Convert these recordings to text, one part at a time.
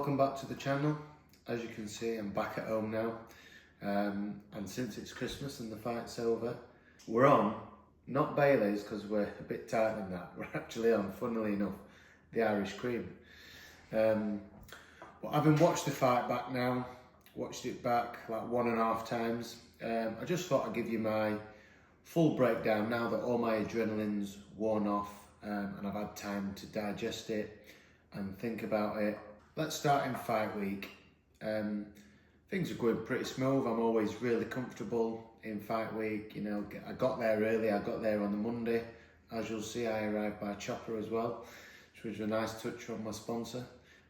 Welcome back to the channel. As you can see, I'm back at home now, and since it's Christmas and the fight's over, we're on, not Bailey's because we're a bit tight than that, we're actually on, funnily enough, the Irish Cream. But having watched the fight back now, watched it back like 1.5 times, I just thought I'd give you my full breakdown now that all my adrenaline's worn off and I've had time to digest it and think about it. Let's start in fight week. Things are going pretty smooth. I'm always really comfortable in fight week. You know, I got there early. I got there on the Monday. As you'll see, I arrived by chopper as well, which was a nice touch from my sponsor,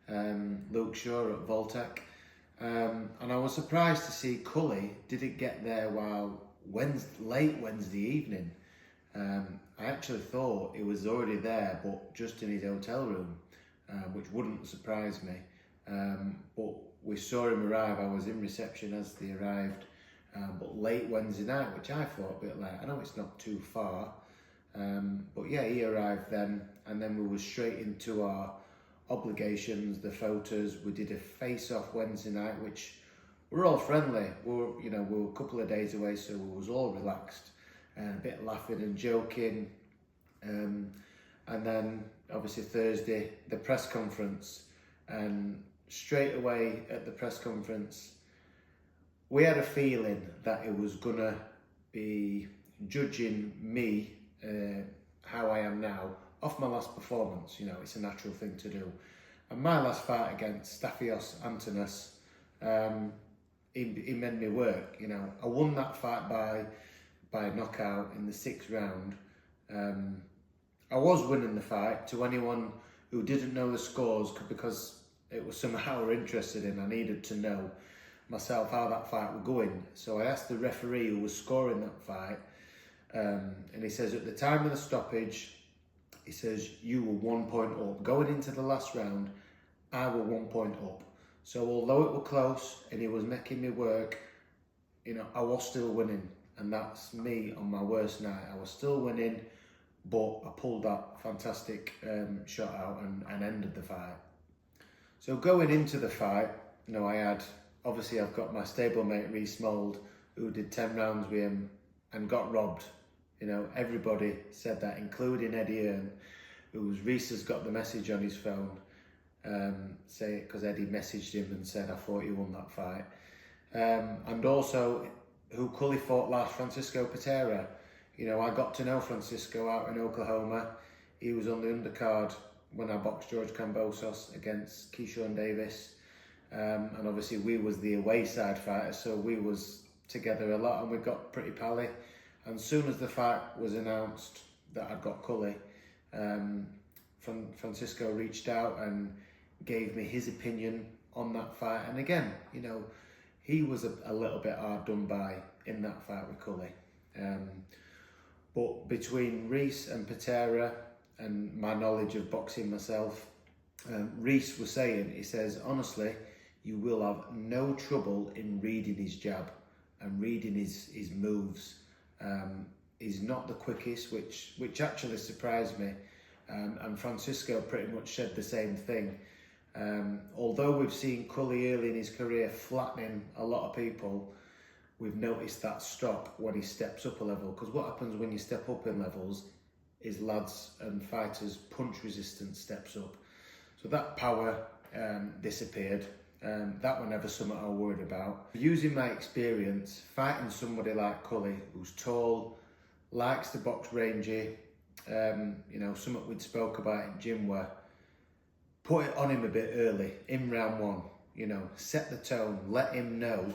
Luke Shaw at Voltec. And I was surprised to see Cully didn't get there while late Wednesday evening. I actually thought he was already there, but just in his hotel room. Which wouldn't surprise me, but we saw him arrive. I was in reception as they arrived, but late Wednesday night, which I thought a bit late. I know it's not too far, but yeah, he arrived then, and then we were straight into our obligations, the photos. We did a face-off Wednesday night, which we're all friendly. We were a couple of days away, so we was all relaxed and a bit laughing and joking. And then obviously Thursday, the press conference, and straight away at the press conference, we had a feeling that it was gonna be judging me, how I am now, off my last performance. You know, it's a natural thing to do. And my last fight against Staphylos Antonis, he made me work. You know, I won that fight by knockout in the 6th round. I was winning the fight. To anyone who didn't know the scores, because it was somehow we're interested in, I needed to know myself how that fight was going. So I asked the referee who was scoring that fight, and he says at the time of the stoppage, he says, you were 1 point up. Going into the last round, I were 1 point up. So although it was close and he was making me work, you know, I was still winning. And that's me on my worst night. I was still winning, but I pulled that fantastic shot out and ended the fight. So going into the fight, you know, I've got my stablemate Reece Mould, who did 10 rounds with him and got robbed. You know, everybody said that, including Eddie Earn, Reece has got the message on his phone, because Eddie messaged him and said, I thought you won that fight. And also, who Cully fought last, Francesco Patera. You know, I got to know Francesco out in Oklahoma. He was on the undercard when I boxed George Kambosos against Keyshawn Davis. And obviously we was the away side fighter, so we was together a lot and we got pretty pally. And as soon as the fight was announced that I'd got Cully, Francesco reached out and gave me his opinion on that fight. And again, you know, he was a little bit hard done by in that fight with Cully. But between Reece and Patera and my knowledge of boxing myself, Reece was saying, he says, honestly, you will have no trouble in reading his jab and reading his moves. He's not the quickest, which actually surprised me. And Francesco pretty much said the same thing. Although we've seen Cully early in his career flattening a lot of people, we've noticed that stop when he steps up a level, because what happens when you step up in levels is lads and fighters' punch resistance steps up. So that power disappeared. That was never something I was worried about. Using my experience, fighting somebody like Cully, who's tall, likes to box rangy, you know, something we'd spoke about in gym where put it on him a bit early, in round 1, you know, set the tone, let him know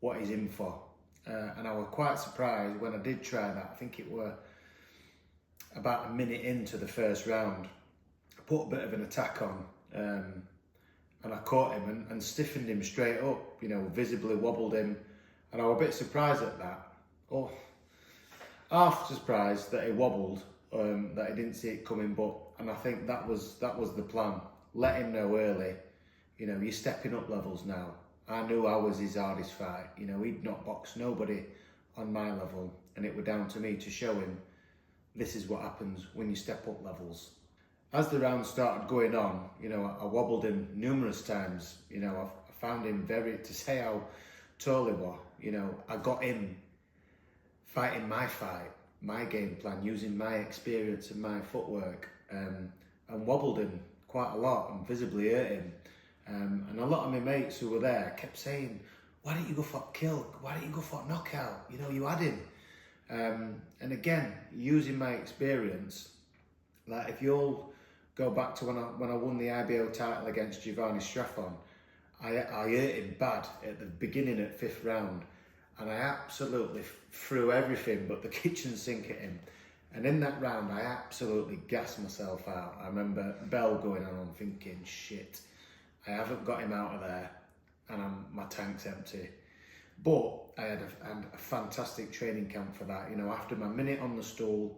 what he's in for. And I was quite surprised when I did try that. I think it were about a minute into the 1st round. I put a bit of an attack on and I caught him and stiffened him straight up, you know, visibly wobbled him. And I was a bit surprised at that. Oh, half surprised that he wobbled, that he didn't see it coming, and I think that was the plan. Let him know early, you know, you're stepping up levels now. I knew I was his hardest fight. You know, he'd not boxed nobody on my level, and it was down to me to show him this is what happens when you step up levels. As the round started going on, you know, I wobbled him numerous times. You know, I found him to say how tall he was, you know, I got him fighting my fight, my game plan, using my experience and my footwork, and wobbled him quite a lot and visibly hurt him. And a lot of my mates who were there kept saying, why didn't you go for a kill? Why didn't you go for a knockout? You know, you had him. And again, using my experience, like if you'll go back to when I won the IBO title against Giovanni Straffon, I hurt him bad at the beginning at 5th round, and I absolutely threw everything but the kitchen sink at him. And in that round, I absolutely gassed myself out. I remember bell going on, I'm thinking, shit, I haven't got him out of there, and my tank's empty. But I had a fantastic training camp for that. You know, after my minute on the stool,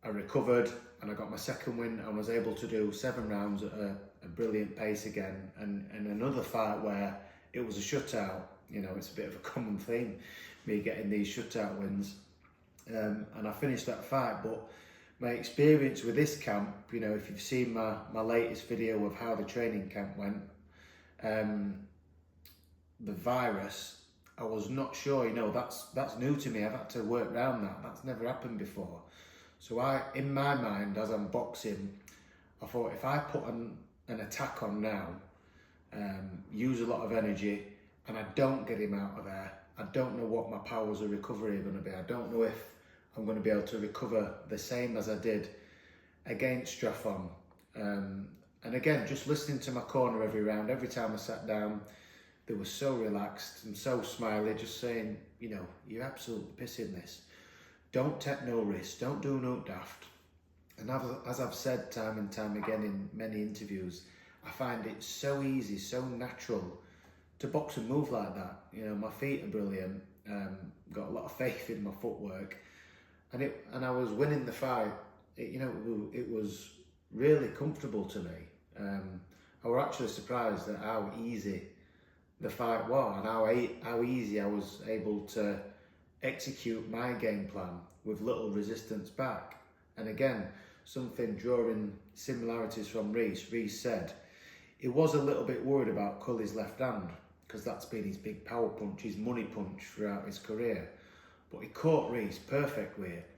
I recovered and I got my second win and was able to do 7 rounds at a brilliant pace again. And another fight where it was a shutout. You know, it's a bit of a common theme, me getting these shutout wins. And I finished that fight, but my experience with this camp, you know, if you've seen my latest video of how the training camp went, the virus, I was not sure, you know, that's new to me. I've had to work around that. That's never happened before. So in my mind, as I'm boxing, I thought if I put an attack on now, use a lot of energy, and I don't get him out of there, I don't know what my powers of recovery are going to be. I don't know if I'm going to be able to recover the same as I did against Straffon. And again, just listening to my corner every round, every time I sat down, they were so relaxed and so smiley, just saying, you know, you're absolutely pissing this. Don't take no risk, don't do no daft. And as I've said time and time again in many interviews, I find it so easy, so natural to box and move like that. You know, my feet are brilliant, got a lot of faith in my footwork, and I was winning the fight. It was really comfortable to me. I was actually surprised at how easy the fight was and how easy I was able to execute my game plan with little resistance back. And again, something drawing similarities from Reece. Reece said he was a little bit worried about Cully's left hand because that's been his big power punch, his money punch throughout his career. But he caught Reece perfect with it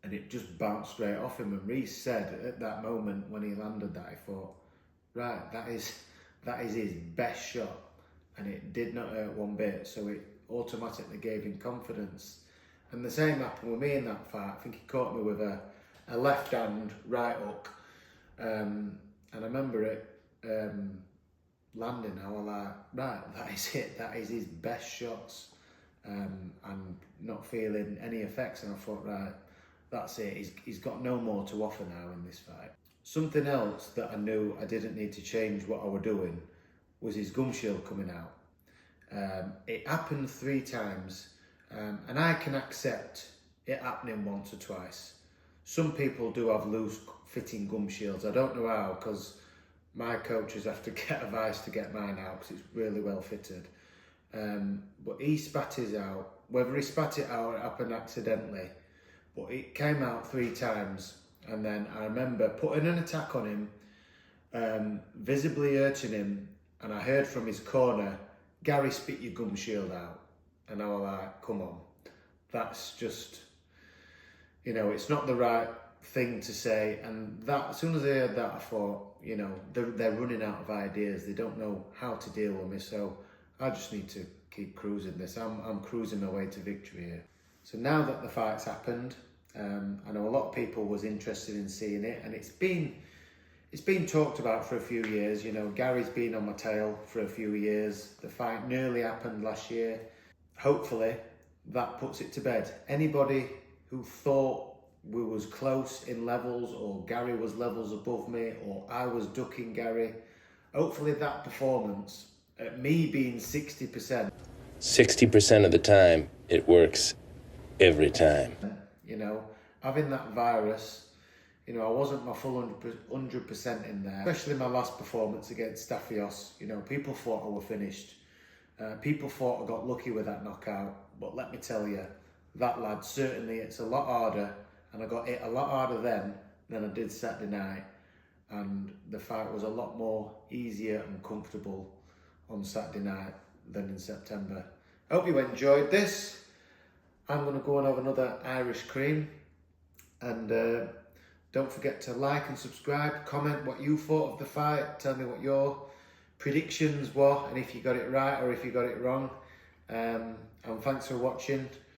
and it just bounced straight off him. And Reece said at that moment when he landed that, he thought, right, that is his best shot. And it did not hurt one bit, so it automatically gave him confidence. And the same happened with me in that fight. I think he caught me with a left hand right hook, and I remember it landing. I was like, right, that is it. That is his best shots, and not feeling any effects. And I thought, right, that's it. He's got no more to offer now in this fight. Something else that I knew I didn't need to change what I was doing was his gum shield coming out. It happened 3 times, and I can accept it happening once or twice. Some people do have loose fitting gum shields. I don't know how, because my coaches have to get advice to get mine out because it's really well fitted. But he spat his out. Whether he spat it out, it happened accidentally, but it came out 3 times. And then I remember putting an attack on him, visibly hurting him, and I heard from his corner, Gary, spit your gum shield out. And I was like, come on, that's just, you know, it's not the right thing to say. And that, as soon as I heard that, I thought, you know, they're running out of ideas. They don't know how to deal with me. So I just need to keep cruising this. I'm cruising my way to victory here. So now that the fight's happened, I know a lot of people was interested in seeing it, and it's been talked about for a few years. You know, Gary's been on my tail for a few years. The fight nearly happened last year. Hopefully that puts it to bed. Anybody who thought we was close in levels, or Gary was levels above me, or I was ducking Gary, hopefully that performance, at me being 60%. 60% of the time, it works every time. You know, having that virus, you know, I wasn't my full 100% in there, especially my last performance against Staphyos. You know, people thought I were finished. People thought I got lucky with that knockout, but let me tell you, that lad, certainly it's a lot harder, and I got hit a lot harder then than I did Saturday night, and the fight was a lot more easier and comfortable on Saturday night than in September. I hope you enjoyed this. I'm going to go and have another Irish cream, and don't forget to like and subscribe, comment what you thought of the fight, tell me what your predictions were and if you got it right or if you got it wrong, and thanks for watching.